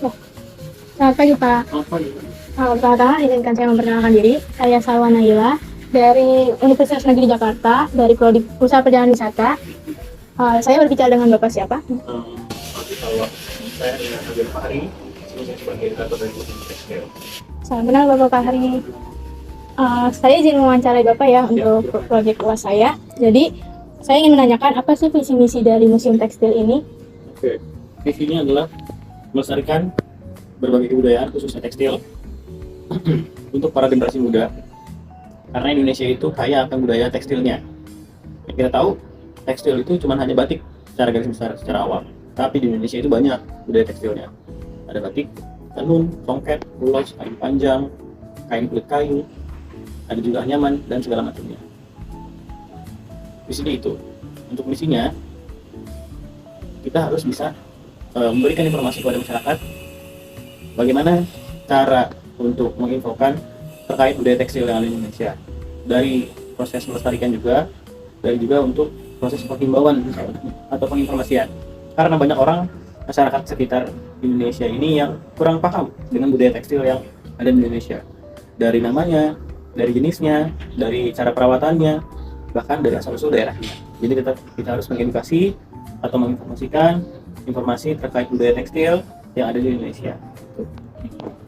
Oh, selamat pagi Pak. Pertama-tama izinkan saya memperkenalkan diri. Saya Salwa Naila dari Universitas Negeri Jakarta, dari Prodi Usaha Perjalanan Wisata. Saya berbicara dengan Bapak siapa? Kalau saya dengan Agen Fahri, saya sebagai edukator dari Musim Tekstil. Salam kenal Bapak Fahri. Saya izin mewawancarai Bapak ya untuk proyek UAS saya. Jadi, saya ingin menanyakan apa sih visi misi dari Museum Tekstil ini? Oke, visinya adalah melestarikan berbagai kebudayaan khususnya tekstil untuk para generasi muda. Karena Indonesia itu kaya akan budaya tekstilnya. Yang kita tahu, tekstil itu cuma hanya batik secara garis besar, secara awam. Tapi di Indonesia itu banyak budaya tekstilnya. Ada batik, tenun, songket, ulos, kain panjang, kain kulit kayu, ada juga anyaman dan segala macamnya. Visinya itu. Untuk misinya, kita harus bisa memberikan informasi kepada masyarakat bagaimana cara untuk menginfokan terkait budaya tekstil yang ada di Indonesia, dari proses melestarikan juga, dari juga untuk proses penghimbauan atau penginformasian. Karena banyak orang masyarakat sekitar Indonesia ini yang kurang paham dengan budaya tekstil yang ada di Indonesia, dari namanya, dari jenisnya, dari cara perawatannya, bahkan dari asal-usul daerahnya. Jadi kita harus mengedukasi atau menginformasikan informasi terkait budaya tekstil yang ada di Indonesia.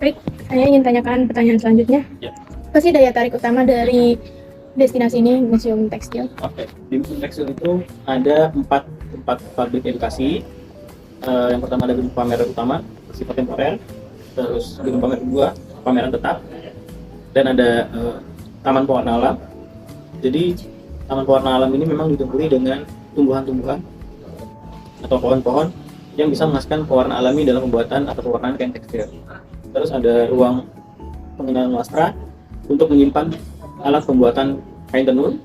Baik, saya ingin tanyakan pertanyaan selanjutnya. Ya. Apa sih daya tarik utama dari destinasi ini, Museum Tekstil? Oke, di Museum Tekstil itu ada empat pabrik edukasi. Yang pertama ada gedung pameran utama, bersifat temporer. Terus gedung pameran kedua, pameran tetap. Dan ada taman pewarna alam. Jadi taman pewarna alam ini memang ditumbuhi dengan tumbuhan-tumbuhan atau pohon-pohon yang bisa menghasilkan pewarna alami dalam pembuatan atau pewarnaan kain tekstil. Terus ada ruang pengenalan wastra untuk menyimpan alat pembuatan kain tenun,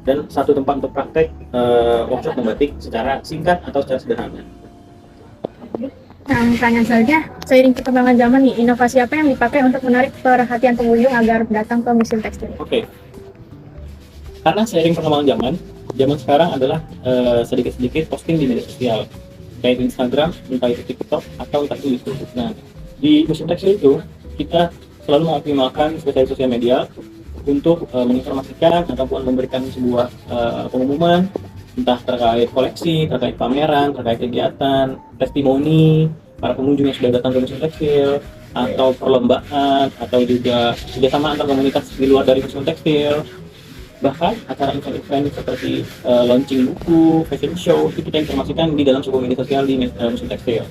dan satu tempat untuk praktek workshop membatik secara singkat atau secara sederhana. Nah, pertanyaan selanjutnya, seiring perkembangan zaman nih, inovasi apa yang dipakai untuk menarik perhatian pengunjung agar datang ke Museum Tekstil? Oke. Karena seiring perkembangan zaman sekarang adalah sedikit-sedikit posting di media sosial, kayak Instagram, entah itu TikTok atau entah itu YouTube. Nah, di Museum Tekstil itu kita selalu mengoptimalkan sosial media untuk menginformasikan ataupun memberikan sebuah pengumuman, entah terkait koleksi, terkait pameran, terkait kegiatan, testimoni para pengunjung yang sudah datang ke Museum Tekstil, atau perlombaan, atau juga kerjasama antar komunitas di luar dari Museum Tekstil. Bahkan acara event-event seperti launching buku, fashion show, itu kita informasikan di dalam sebuah media sosial di Museum Tekstil.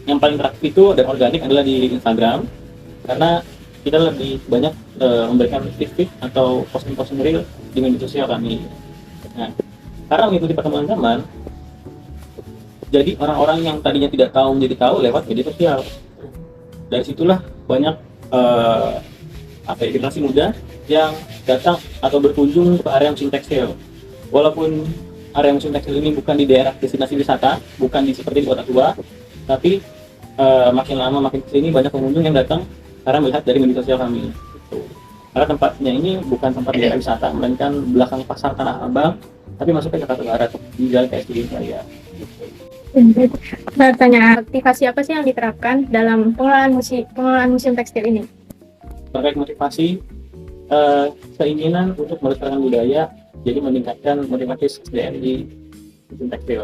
Yang paling interaktif itu dan organik adalah di Instagram, karena kita lebih banyak memberikan feed atau posting-posting real di media sosial kami. Nah, karena mengikuti perkembangan zaman, jadi orang-orang yang tadinya tidak tahu menjadi tahu lewat media sosial. Dari situlah banyak generasi muda yang datang atau berkunjung ke area Museum Tekstil. Walaupun area Museum Tekstil ini bukan di daerah destinasi wisata, bukan seperti di kota tua, tapi makin lama makin kesini banyak pengunjung yang datang karena melihat dari media sosial kami. Karena tempatnya ini bukan tempat daerah wisata, melainkan belakang pasar Tanah Abang, tapi masuknya ke Jakarta Barat di Jalan KSD Jaya. Pertanyaan, aktivasi apa sih yang diterapkan dalam pengelolaan Museum Tekstil ini? Terkait motivasi, keinginan untuk melestarikan budaya, jadi meningkatkan motivasi SDM di Museum Tekstil.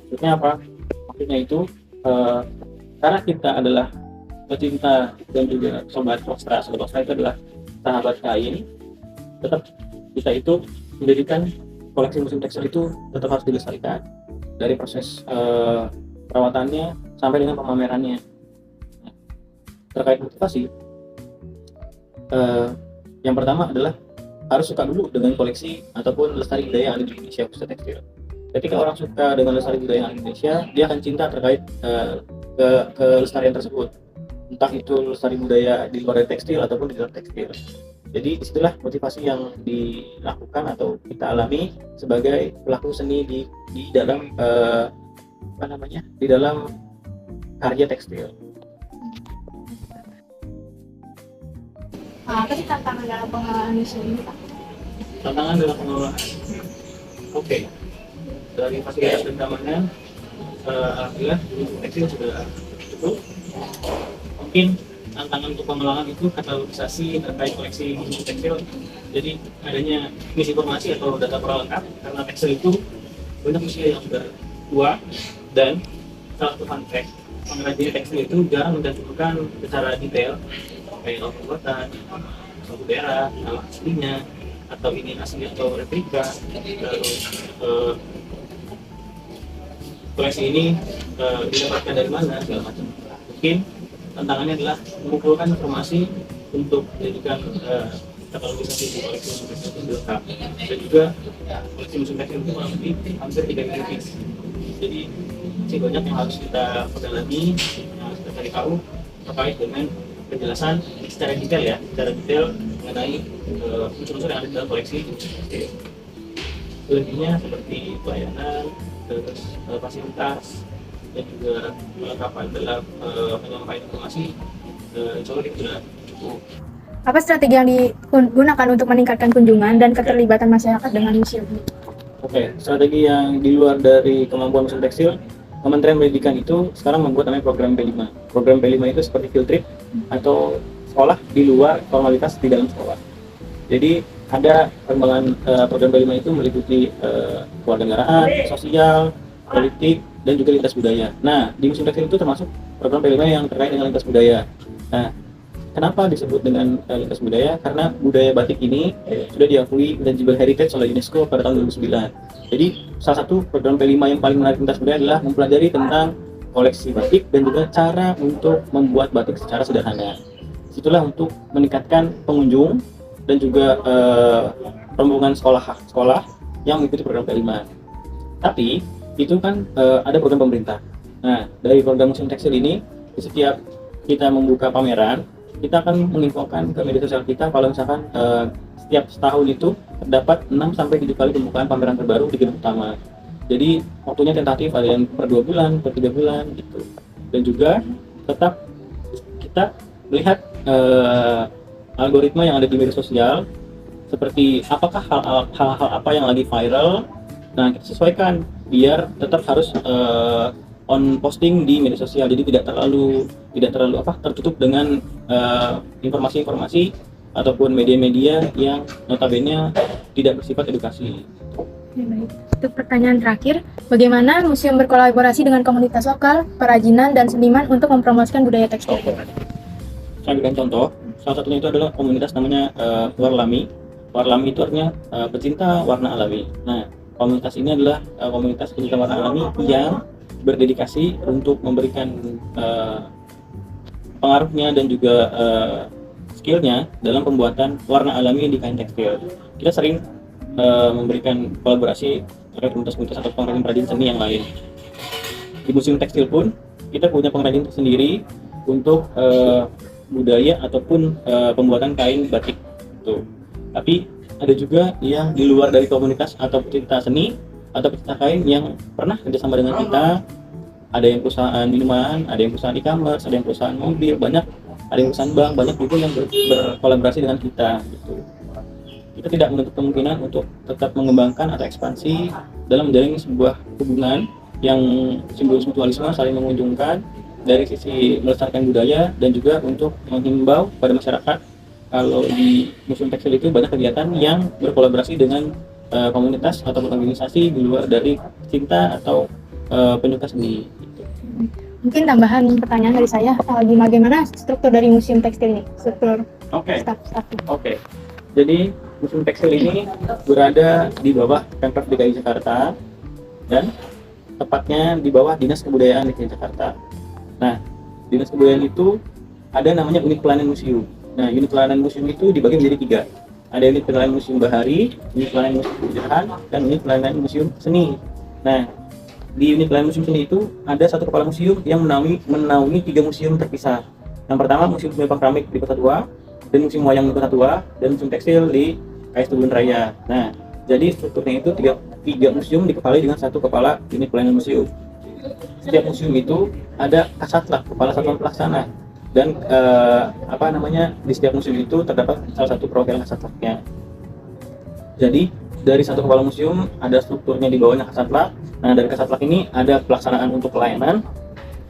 Maksudnya apa? Maksudnya itu karena kita adalah pecinta dan juga sobat wastra itu adalah sahabat kain, tetap kita itu menjadikan koleksi Museum Tekstil itu tetap harus dilestarikan dari proses perawatannya sampai dengan pemamerannya. Terkait motivasi, yang pertama adalah harus suka dulu dengan koleksi ataupun lestari budaya yang ada di Indonesia khususnya tekstil. Ketika orang suka dengan lestari budaya yang ada di Indonesia, dia akan cinta terkait kelestarian tersebut, entah itu lestari budaya di luar tekstil ataupun di dalam tekstil. Jadi disitulah motivasi yang dilakukan atau kita alami sebagai pelaku seni di dalam di dalam karya tekstil. Apa sih tantangan dalam pengelolaan museum ini, Pak? Tantangan dalam pengelolaan. Oke. Dari fasilitas dan keamanan, alhamdulillah tekstil sudah cukup. Mungkin tantangan untuk pengelolaan itu katalogisasi terkait koleksi museum tekstil. Jadi adanya misinformasi atau data kurang lengkap karena tekstil itu banyak usia yang sudah tua, dan salah satu fun fact, pengrajin tekstil itu jarang mencantumkan secara detail kayak nomor pembuatan, suatu daerah, nama aslinya, atau ini asli atau replika. Lalu koleksi ini didapatkan dari mana segala macam. Mungkin tantangannya adalah mengumpulkan informasi untuk menjadikan katalogisasi di koleksi museum tekstil itu lengkap, dan juga koleksi museum tekstil itu kurang lebih hampir 3.000 piece. Jadi masih banyak yang harus kita pedalami, yang harus kita cari tahu terkait dengan penjelasan secara detail ya, secara detail mengenai unsur-unsur yang ada di dalam koleksi. Selebihnya seperti pelayanan, terus fasilitas, dan juga kelengkapan dalam penyampaian informasi, insya Allah itu sudah cukup. Apa strategi yang digunakan untuk meningkatkan kunjungan dan keterlibatan masyarakat dengan museum ini? Oke, strategi yang di luar dari kemampuan museum tekstil, Kementerian Pendidikan itu sekarang membuat namanya program P5. Program P5 itu seperti field trip atau sekolah di luar formalitas di dalam sekolah. Jadi ada perkembangan program P5 itu meliputi kewarganegaraan, sosial, politik, dan juga lintas budaya. Nah, di museum tekstil itu termasuk program P5 yang terkait dengan lintas budaya. Nah, kenapa disebut dengan lintas budaya? Karena budaya batik ini sudah diakui intangible heritage oleh UNESCO pada tahun 2009. Jadi salah satu program P5 yang paling menarik lintas budaya adalah mempelajari tentang koleksi batik dan juga cara untuk membuat batik secara sederhana. Itulah untuk meningkatkan pengunjung dan juga rombongan sekolah yang mengikuti program P5. Tapi itu kan ada program pemerintah. Nah, dari program museum tekstil ini, setiap kita membuka pameran, kita akan menginfokan ke media sosial kita kalau misalkan setiap setahun itu terdapat 6-7 kali pembukaan pameran terbaru di gedung utama. Jadi waktunya tentatif, ada yang per 2 bulan, per 3 bulan gitu. Dan juga tetap kita melihat algoritma yang ada di media sosial, seperti apakah hal-hal apa yang lagi viral. Nah, kita sesuaikan biar tetap harus on posting di media sosial, jadi tidak terlalu tertutup dengan informasi-informasi ataupun media-media yang notabene tidak bersifat edukasi. Oke, baik. Untuk pertanyaan terakhir, bagaimana museum berkolaborasi dengan komunitas lokal, perajinan, dan seniman untuk mempromosikan budaya tekstil? Saya berikan contoh, salah satunya itu adalah komunitas namanya Warlami. Warlami itu artinya pecinta warna alami. Nah, komunitas ini adalah komunitas pecinta warna alami yang berdedikasi untuk memberikan pengaruhnya dan juga skillnya dalam pembuatan warna alami di kain tekstil. Kita sering memberikan kolaborasi terhadap komunitas-komunitas atau pengrajin seni yang lain. Di museum tekstil pun kita punya pengrajin tersendiri untuk budaya ataupun pembuatan kain batik itu. Tapi ada juga yang di luar dari komunitas atau pecinta seni atau pecinta kain yang pernah kerjasama dengan kita. Ada yang perusahaan minuman, ada yang perusahaan e-commerce, ada yang perusahaan mobil, banyak, ada yang perusahaan bank, banyak juga yang berkolaborasi dengan kita gitu. Kita tidak menutup kemungkinan untuk tetap mengembangkan atau ekspansi dalam menjalin sebuah hubungan yang simbolis mutualisme, saling mengunjungkan dari sisi melestarikan budaya, dan juga untuk menghimbau pada masyarakat kalau di museum tekstil itu banyak kegiatan yang berkolaborasi dengan komunitas atau organisasi di luar dari cinta atau penyuka seni. Mungkin tambahan pertanyaan dari saya, bagaimana struktur dari museum tekstil ini? Struktur staff. Oke. Jadi museum tekstil ini berada di bawah Pemprov DKI Jakarta dan tepatnya di bawah Dinas Kebudayaan DKI Jakarta. Nah, Dinas Kebudayaan itu ada namanya unit pelayanan museum. Nah, unit pelayanan museum itu dibagi menjadi 3. Ada unit pelayanan museum bahari, unit pelayanan museum penjarahan, dan unit pelayanan museum seni. Nah, di unit pelayanan museum seni itu ada satu kepala museum yang menaungi 3 museum terpisah. Yang pertama Museum Seni Keramik di Kota Tua, dan Museum Wayang di Kota Tua, dan Museum Tekstil di KS Tubun Raya. Nah, jadi strukturnya itu 3 museum dikepalai dengan satu kepala unit pelayanan museum. Setiap museum itu ada kasatlah, kepala satuan pelaksana, dan di setiap museum itu terdapat salah satu perwakilan kasatlaknya. Jadi dari satu kepala museum ada strukturnya di bawahnya kasatlak. Nah, dari kasatlak ini ada pelaksanaan untuk pelayanan,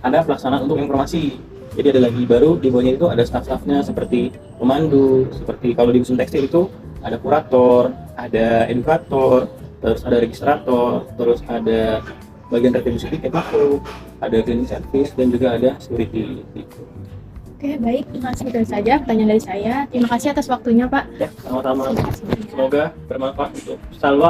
ada pelaksanaan untuk informasi. Jadi ada lagi baru di bawahnya itu ada staff-staffnya seperti pemandu, seperti kalau di museum tekstil itu ada kurator, ada edukator, terus ada registrator, terus ada bagian retribusi tiket masuk, ada cleaning service, dan juga ada security gitu. Oke, baik. Terima kasih, itu saja pertanyaan dari saya. Terima kasih atas waktunya, Pak. Ya, sama-sama. Semoga bermanfaat untuk Salwa.